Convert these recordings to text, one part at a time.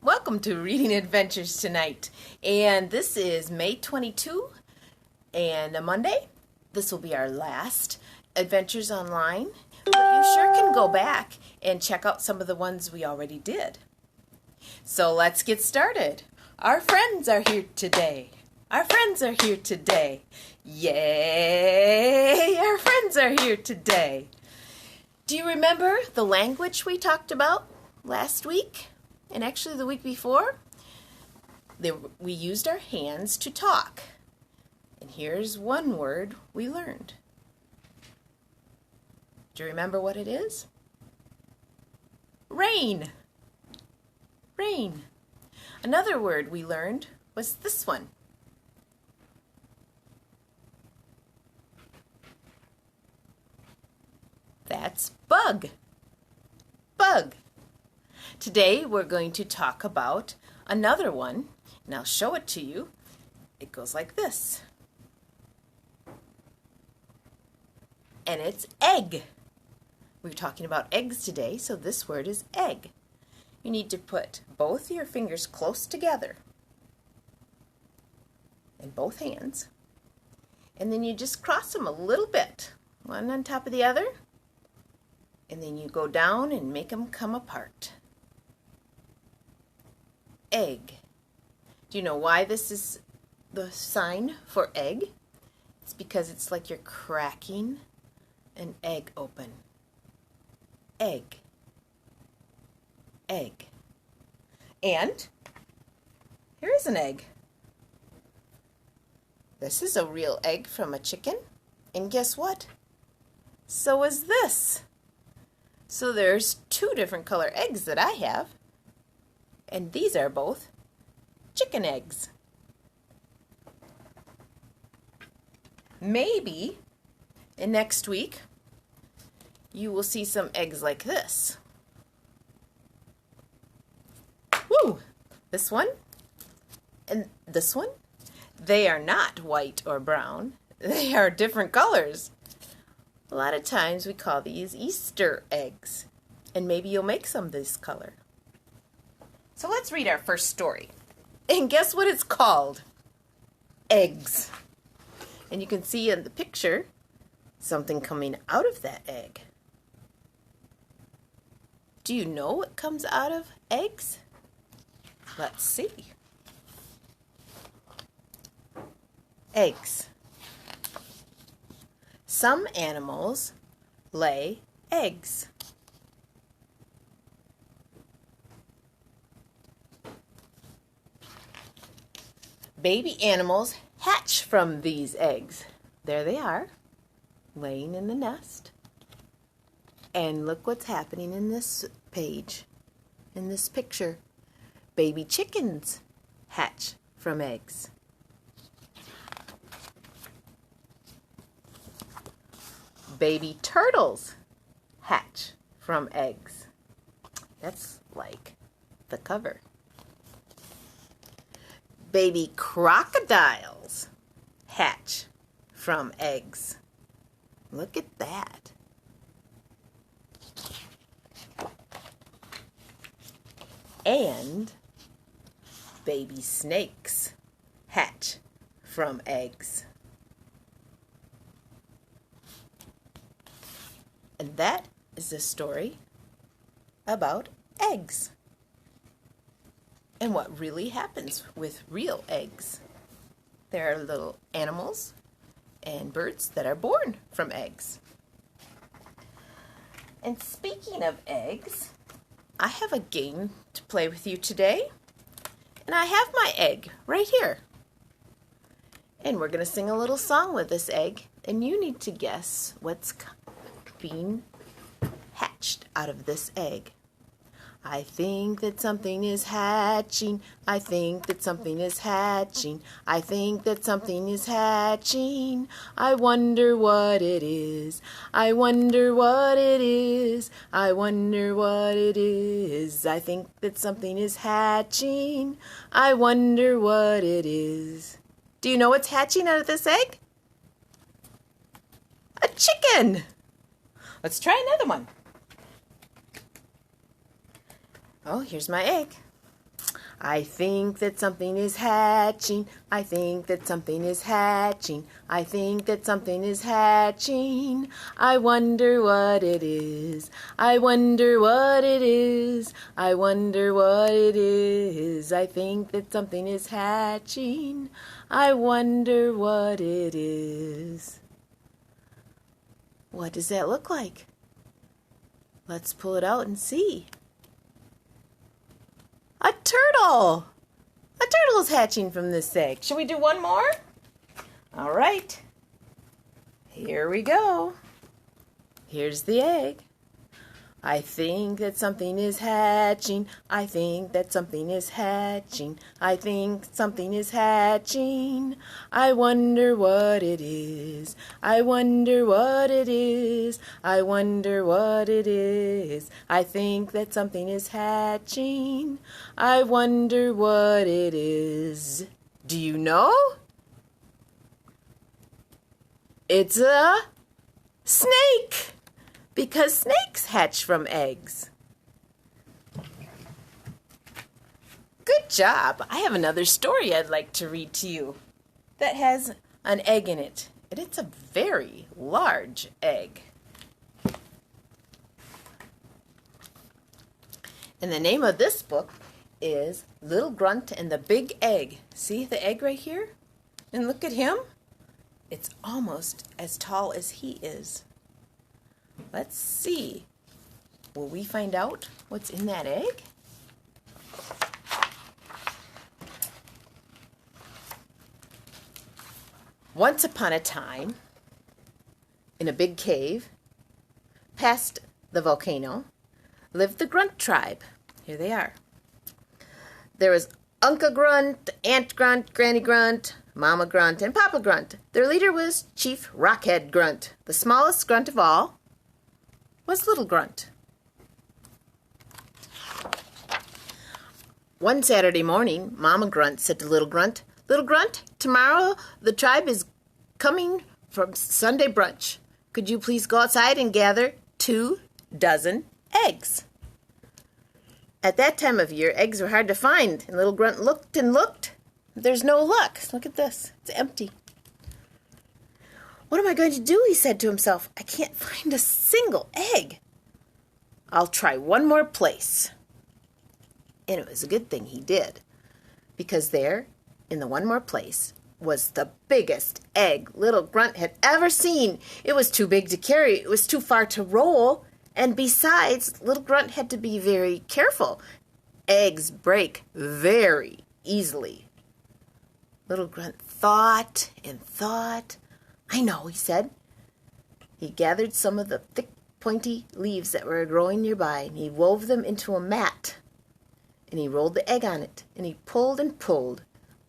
welcome to Reading Adventures tonight. And this is May 22 and a Monday. This will be our last Adventures Online, but you sure can go back and check out some of the ones we already did. So let's get started. Our friends are here today. Our friends are here today. Yay! Our friends are here today. Do you remember the language we talked about last week? And actually the week before? We used our hands to talk. And here's one word we learned. Do you remember what it is? Rain. Rain. Another word we learned was this one. That's bug. Bug. Today we're going to talk about another one, and I'll show it to you. It goes like this. And it's egg. We're talking about eggs today, so this word is egg. You need to put both your fingers close together in both hands, and then you just cross them a little bit, one on top of the other, and then you go down and make them come apart. Egg. Do you know why this is the sign for egg? It's because it's like you're cracking an egg open. Egg. Egg. And here is an egg. This is a real egg from a chicken. And guess what? So is this. So there's two different color eggs that I have. And these are both chicken eggs. Maybe in next week you will see some eggs like this. Woo! This one and this one, they are not white or brown. They are different colors. A lot of times we call these Easter eggs. And maybe you'll make some this color. So let's read our first story. And guess what it's called? Eggs. And you can see in the picture something coming out of that egg. Do you know what comes out of eggs? Let's see. Eggs. Some animals lay eggs. Baby animals hatch from these eggs. There they are, laying in the nest. And look what's happening in this page, in this picture. Baby chickens hatch from eggs. Baby turtles hatch from eggs. That's like the cover. Baby crocodiles hatch from eggs. Look at that. And baby snakes hatch from eggs. And that is a story about eggs. And what really happens with real eggs. There are little animals and birds that are born from eggs. And speaking of eggs, I have a game to play with you today. And I have my egg right here. And we're going to sing a little song with this egg. And you need to guess what's being hatched out of this egg. I think that something is hatching. I think that something is hatching. I think that something is hatching. I wonder what it is. I wonder what it is. I wonder what it is. I think that something is hatching. I wonder what it is. Do you know what's hatching out of this egg? A chicken. Let's try another one. Oh, here's my egg. I think that something is hatching. I think that something is hatching. I think that something is hatching. I wonder what it is. I wonder what it is. I wonder what it is. I think that something is hatching. I wonder what it is. What does that look like? Let's pull it out and see. A turtle! A turtle is hatching from this egg. Should we do one more? All right. Here we go. Here's the egg. I think that something is hatching. I think that something is hatching. I think something is hatching. I wonder what it is. I wonder what it is. I wonder what it is. I think that something is hatching. I wonder what it is. Do you know? It's a snake. Because snakes hatch from eggs. Good job. I have another story I'd like to read to you that has an egg in it. And it's a very large egg. And the name of this book is Little Grunt and the Big Egg. See the egg right here? And look at him. It's almost as tall as he is. Let's see. Will we find out what's in that egg? Once upon a time, in a big cave, past the volcano, lived the Grunt tribe. Here they are. There was Uncle Grunt, Aunt Grunt, Granny Grunt, Mama Grunt, and Papa Grunt. Their leader was Chief Rockhead Grunt. The smallest grunt of all was Little Grunt. One Saturday morning, Mama Grunt said to Little Grunt, "Little Grunt, tomorrow the tribe is coming from Sunday brunch. Could you please go outside and gather 2 dozen eggs?" At that time of year, eggs were hard to find, and Little Grunt looked and looked. There's no luck. Look at this. It's empty. "What am I going to do?" he said to himself. "I can't find a single egg. I'll try one more place." And it was a good thing he did, because there, in the one more place, was the biggest egg Little Grunt had ever seen. It was too big to carry. It was too far to roll. And besides, Little Grunt had to be very careful. Eggs break very easily. Little Grunt thought and thought. "I know," he said. He gathered some of the thick, pointy leaves that were growing nearby, and he wove them into a mat. And he rolled the egg on it, and he pulled and pulled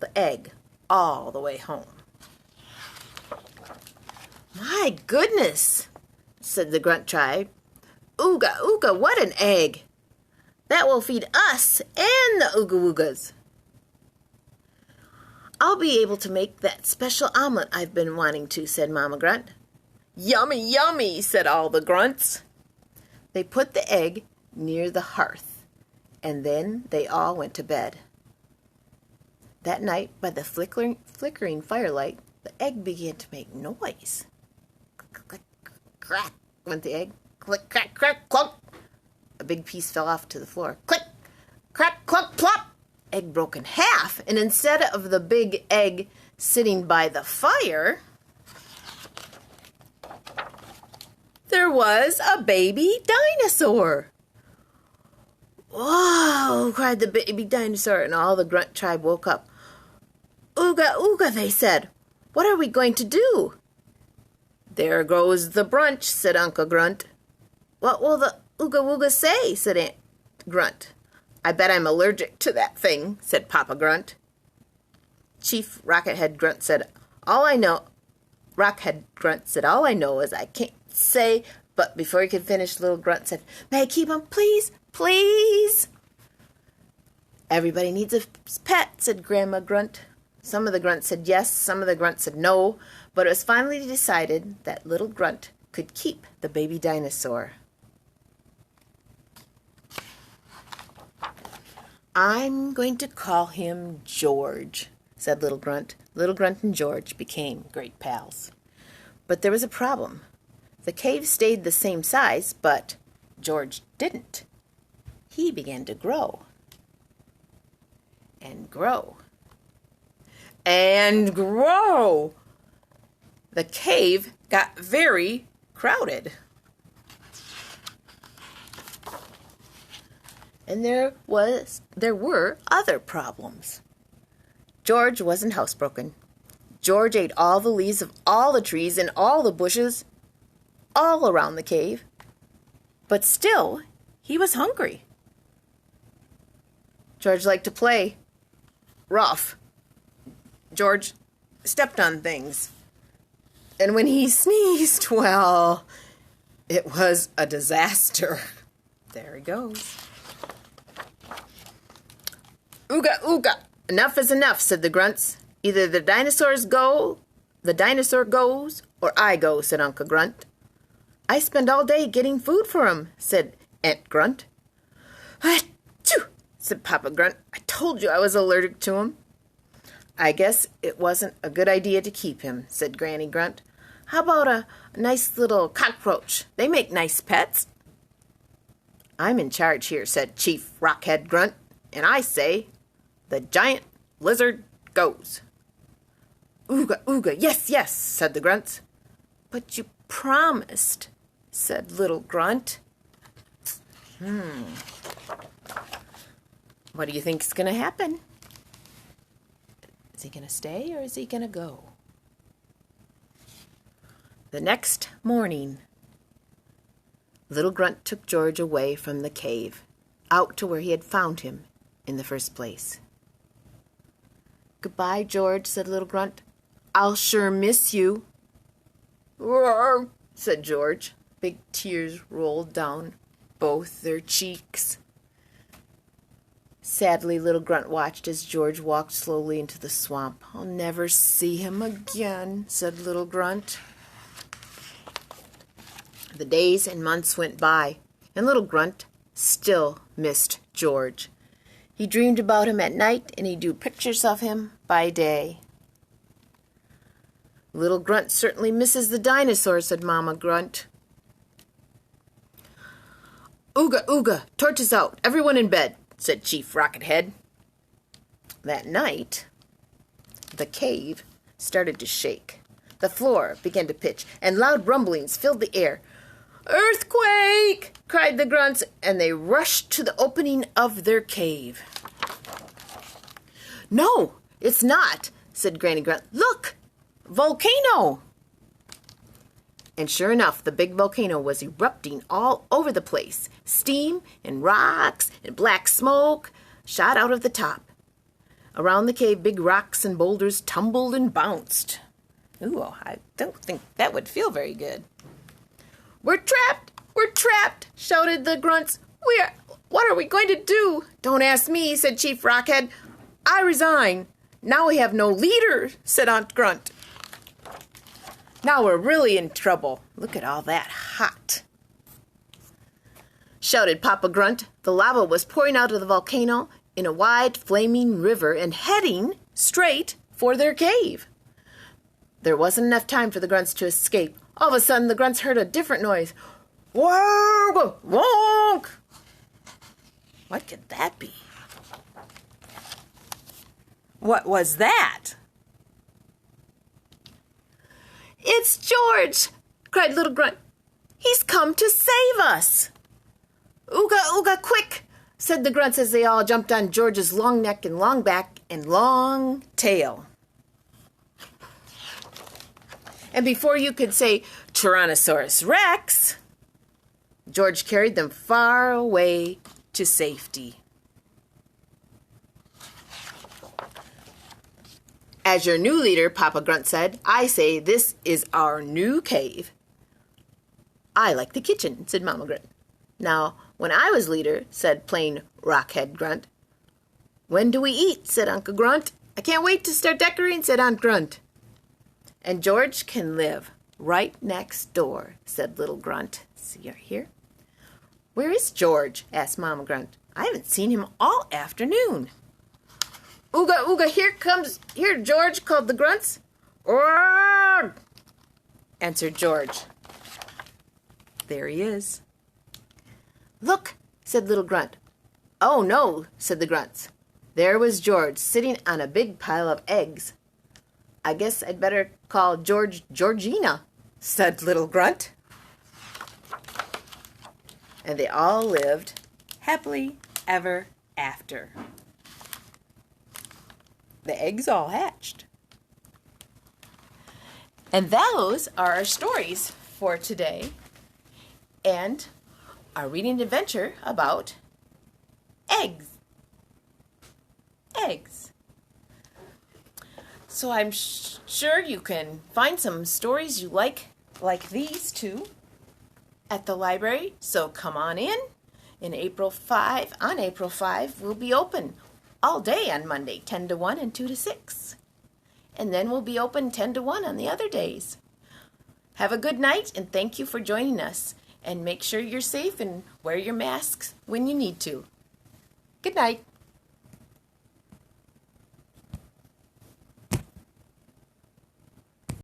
the egg all the way home. "My goodness," said the Grunt tribe. "Ooga, ooga, what an egg! That will feed us and the Ooga Woogas. I'll be able to make that special omelet I've been wanting to," said Mama Grunt. "Yummy, yummy," said all the grunts. They put the egg near the hearth, and then they all went to bed. That night, by the flickering firelight, the egg began to make noise. Click, click, crack went the egg. Click, crack, crack, clunk. A big piece fell off to the floor. Click, crack, clunk, plop. Egg broke in half, and instead of the big egg sitting by the fire, there was a baby dinosaur. "Whoa!" cried the baby dinosaur, and all the Grunt tribe woke up. "Ooga, ooga," they said. "What are we going to do?" "There goes the brunch," said Uncle Grunt. "What will the Ooga Wooga say?" said Aunt Grunt. "I bet I'm allergic to that thing," said Papa Grunt. Chief Rockhead Grunt said, "All I know is I can't say," but before he could finish, Little Grunt said, "May I keep him, please, please?" "Everybody needs a pet," said Grandma Grunt. Some of the grunts said yes, some of the grunts said no, but it was finally decided that Little Grunt could keep the baby dinosaur. I'm going to call him George, said Little Grunt. Little Grunt and George became great pals. But there was a problem. The cave stayed the same size, but George didn't. He began to grow. And grow. And grow! The cave got very crowded. And there were other problems. George wasn't housebroken. George ate all the leaves of all the trees and all the bushes all around the cave. But still, he was hungry. George liked to play rough. George stepped on things. And when he sneezed, well, it was a disaster. There he goes. Ooga, ooga, enough is enough, said the grunts. Either the dinosaur goes, or I go, said Uncle Grunt. I spend all day getting food for him, said Aunt Grunt. Achoo, said Papa Grunt. I told you I was allergic to him. I guess it wasn't a good idea to keep him, said Granny Grunt. How about a nice little cockroach? They make nice pets. I'm in charge here, said Chief Rockhead Grunt, and I say, the giant lizard goes. Ooga, ooga, yes, yes, said the grunts. But you promised, said Little Grunt. What do you think is going to happen? Is he going to stay or is he going to go? The next morning, Little Grunt took George away from the cave, out to where he had found him in the first place. Goodbye, George, said Little Grunt. I'll sure miss you. Roar, said George. Big tears rolled down both their cheeks. Sadly, Little Grunt watched as George walked slowly into the swamp. I'll never see him again, said Little Grunt. The days and months went by, and Little Grunt still missed George. He dreamed about him at night, and he drew pictures of him by day. Little Grunt certainly misses the dinosaur, said Mama Grunt. Ooga, ooga, torches out, everyone in bed, said Chief Rockethead. That night, the cave started to shake. The floor began to pitch, and loud rumblings filled the air. Earthquake! Cried the grunts, and they rushed to the opening of their cave. No, it's not, said Granny Grunt. Look, volcano! And sure enough, the big volcano was erupting all over the place. Steam and rocks and black smoke shot out of the top. Around the cave, big rocks and boulders tumbled and bounced. Ooh, I don't think that would feel very good. We're trapped! We're trapped! Shouted the grunts. What are we going to do? Don't ask me, said Chief Rockhead. I resign. Now we have no leader, said Aunt Grunt. Now we're really in trouble. Look at all that hot, shouted Papa Grunt. The lava was pouring out of the volcano in a wide, flaming river and heading straight for their cave. There wasn't enough time for the grunts to escape. All of a sudden, the grunts heard a different noise. Wonk! Wonk! What could that be? What was that? It's George! Cried Little Grunt. He's come to save us! Ooga, ooga, quick! Said the grunts as they all jumped on George's long neck and long back and long tail. And before you could say Tyrannosaurus Rex, George carried them far away to safety. As your new leader, Papa Grunt said, I say this is our new cave. I like the kitchen, said Mama Grunt. Now, when I was leader, said plain Rockhead Grunt. When do we eat, said Uncle Grunt. I can't wait to start decorating, said Aunt Grunt. And George can live right next door, said Little Grunt. See right here? Where is George? Asked Mama Grunt. I haven't seen him all afternoon. Ooga, ooga, here George, called the grunts. Roar! Answered George. There he is. Look, said Little Grunt. Oh no, said the grunts. There was George sitting on a big pile of eggs. I guess I'd better call George Georgina, said Little Grunt. And they all lived happily ever after. The eggs all hatched. And those are our stories for today and our reading adventure about eggs. Eggs. So I'm sure you can find some stories you like these two at the library. So come on in. On April 5, we'll be open all day on Monday, 10 to 1 and 2 to 6. And then we'll be open 10 to 1 on the other days. Have a good night, and thank you for joining us. And make sure you're safe and wear your masks when you need to. Good night.